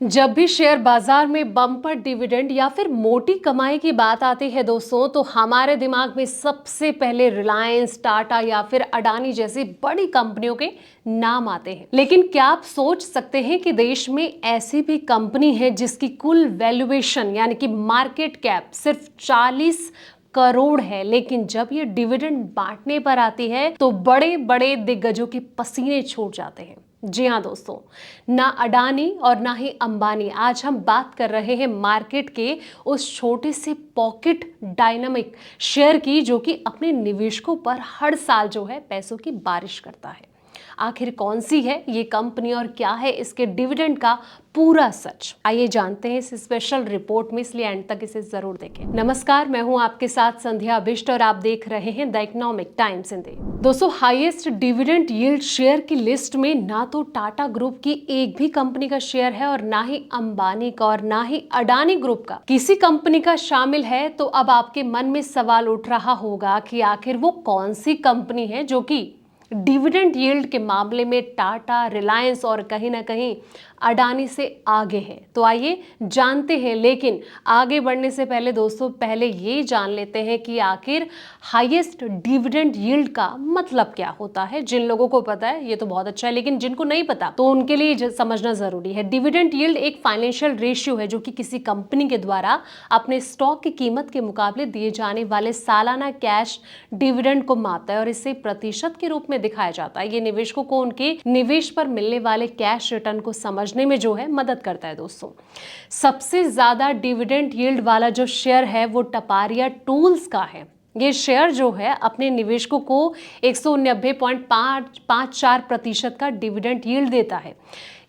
जब भी शेयर बाजार में बम्पर डिविडेंड या फिर मोटी कमाई की बात आती है दोस्तों, तो हमारे दिमाग में सबसे पहले रिलायंस, टाटा या फिर अडानी जैसी बड़ी कंपनियों के नाम आते हैं। लेकिन क्या आप सोच सकते हैं कि देश में ऐसी भी कंपनी है जिसकी कुल वैल्यूएशन यानी कि मार्केट कैप सिर्फ 40 करोड़ है, लेकिन जब ये डिविडेंड बांटने पर आती है तो बड़े बड़े दिग्गजों के पसीने छूट जाते हैं। जी हाँ दोस्तों, ना अडानी और ना ही अंबानी, आज हम बात कर रहे हैं मार्केट के उस छोटे से पॉकेट डायनामिक शेयर की जो कि अपने निवेशकों पर हर साल जो है पैसों की बारिश करता है। आखिर कौन सी है ये कंपनी और क्या है इसके डिविडेंड का पूरा सच, आइए जानते हैं इस स्पेशल रिपोर्ट में, इसलिए एंड तक इसे जरूर देखें। नमस्कार, मैं हूं आपके साथ संध्या बिष्ट और आप देख रहे हैं द इकोनॉमिक टाइम्स हिंदी। दोस्तों, हाईएस्ट डिविडेंड यील्ड शेयर की लिस्ट में ना तो टाटा ग्रुप की एक भी कंपनी का शेयर है और ना ही अंबानी का और ना ही अडानी ग्रुप का किसी कंपनी का शामिल है। तो अब आपके मन में सवाल उठ रहा होगा कि आखिर वो कौन सी कंपनी है जो कि डिविडेंड यील्ड के मामले में टाटा, रिलायंस और कहीं ना कहीं अडानी से आगे है। तो आइए जानते हैं, लेकिन आगे बढ़ने से पहले दोस्तों पहले ये जान लेते हैं कि आखिर हाईएस्ट डिविडेंड यील्ड का मतलब क्या होता है। जिन लोगों को पता है ये तो बहुत अच्छा है, लेकिन जिनको नहीं पता तो उनके लिए समझना जरूरी है। डिविडेंड यील्ड एक फाइनेंशियल रेशियो है जो कि किसी कंपनी के द्वारा अपने स्टॉक की कीमत के मुकाबले दिए जाने वाले सालाना कैश डिविडेंड को मापता है और इसे प्रतिशत के रूप में दिखाया जाता है। ये निवेशकों को उनके निवेश पर मिलने वाले कैश रिटर्न को समझने में जो है मदद करता है। दोस्तों, सबसे ज्यादा डिविडेंड यील्ड वाला जो शेयर है वो टपारिया टूल्स का है। ये शेयर जो है अपने निवेशकों को 190.54% का डिविडेंड यील्ड देता है,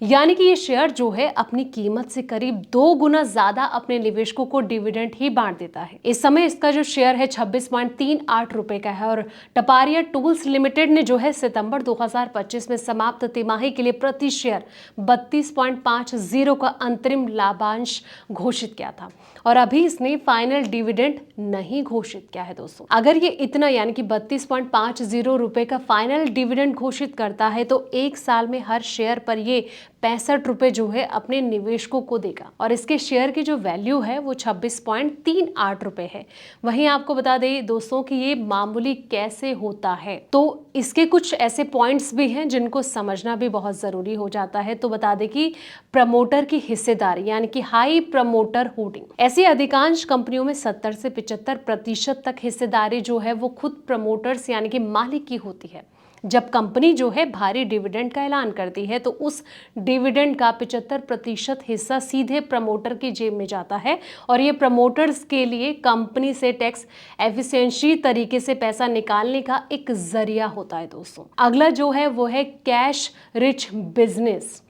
यानी कि ये शेयर जो है अपनी कीमत से करीब 2 गुना ज्यादा अपने निवेशकों को डिविडेंड ही बांट देता है। इस समय इसका जो शेयर है 26.38 रुपए का है और टपारिया टूल्स लिमिटेड ने जो है सितंबर 2025 में समाप्त तिमाही के लिए प्रति शेयर 32.50 का अंतरिम लाभांश घोषित किया था और अभी इसने फाइनल डिविडेंड नहीं घोषित किया है। दोस्तों, अगर ये इतना यानी कि 32.50 रुपए का फाइनल डिविडेंड घोषित करता है तो एक साल में हर शेयर पर ये 65 रुपए जो है अपने निवेशकों को देगा और इसके शेयर की जो वैल्यू है वो 26.38 रुपए है। वहीं आपको बता दें दोस्तों कि ये मामूली कैसे होता है, तो इसके कुछ ऐसे पॉइंट्स भी हैं जिनको समझना भी बहुत जरूरी हो जाता है। तो बता दें कि प्रमोटर की हिस्सेदारी यानी कि हाई प्रमोटर होल्डिंग, ऐसी अधिकांश कंपनियों में 70 से 75% तक हिस्सेदारी जो है वो खुद प्रमोटर्स यानी कि मालिक की होती है। जब कंपनी जो है भारी डिविडेंड का ऐलान करती है तो उस डिविडेंड का 75% हिस्सा सीधे प्रमोटर की जेब में जाता है और ये प्रमोटर्स के लिए कंपनी से टैक्स एफिशिएंसी तरीके से पैसा निकालने का एक जरिया होता है। दोस्तों, अगला जो है वो है कैश रिच बिजनेस।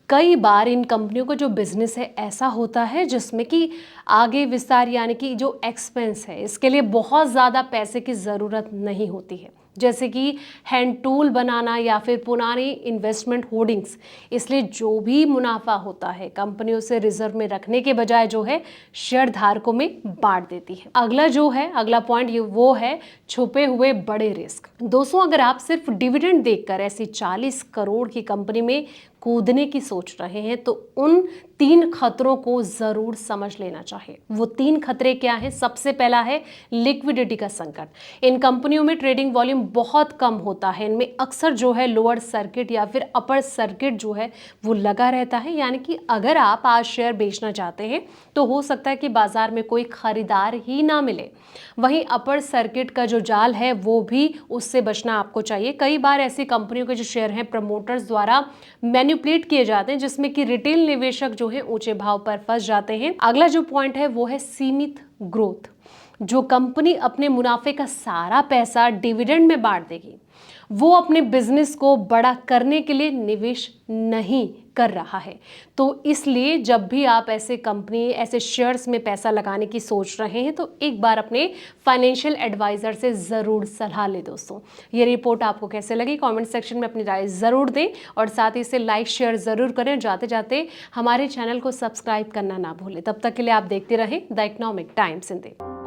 कई बार इन कंपनियों का जो बिजनेस है ऐसा होता है जिसमें कि आगे विस्तार यानी कि जो एक्सपेंस है इसके लिए बहुत ज़्यादा पैसे की ज़रूरत नहीं होती है, जैसे कि हैंड टूल बनाना या फिर पुरानी इन्वेस्टमेंट होर्डिंग्स। इसलिए जो भी मुनाफा होता है कंपनियों से रिजर्व में रखने के बजाय जो है शेयर धारकों में बांट देती है। अगला पॉइंट ये वो है छुपे हुए बड़े रिस्क। दोस्तों, अगर आप सिर्फ डिविडेंड देखकर ऐसी 40 करोड़ की कंपनी में कूदने की सोच रहे हैं तो उन 3 खतरों को जरूर समझ लेना चाहिए। वो 3 खतरे क्या हैं? सबसे पहला है लिक्विडिटी का संकट। इन कंपनियों में ट्रेडिंग वॉल्यूम बहुत कम होता है, इनमें अक्सर जो है लोअर सर्किट या फिर अपर सर्किट जो है वो लगा रहता है, यानी कि अगर आप आज शेयर बेचना चाहते हैं तो हो सकता है कि बाजार में कोई खरीदार ही ना मिले। वहीं अपर सर्किट का जो जाल है वो भी, उससे बचना आपको चाहिए। कई बार ऐसी कंपनियों के जो शेयर हैं प्रमोटर्स द्वारा मैनिपुलेट किए जाते हैं जिसमें कि रिटेल निवेशक जो है ऊंचे भाव पर फंस जाते हैं। अगला जो पॉइंट है वो है सीमित ग्रोथ। जो कंपनी अपने मुनाफे का सारा पैसा डिविडेंड में बांट देगी वो अपने बिजनेस को बड़ा करने के लिए निवेश नहीं कर रहा है। तो इसलिए जब भी आप ऐसे शेयर्स में पैसा लगाने की सोच रहे हैं तो एक बार अपने फाइनेंशियल एडवाइजर से ज़रूर सलाह लें। दोस्तों, ये रिपोर्ट आपको कैसे लगी कमेंट सेक्शन में अपनी राय ज़रूर दें और साथ ही इसे लाइक शेयर ज़रूर करें। जाते जाते हमारे चैनल को सब्सक्राइब करना ना भूलें। तब तक के लिए आप देखते रहें द इकोनॉमिक टाइम्स हिंदी।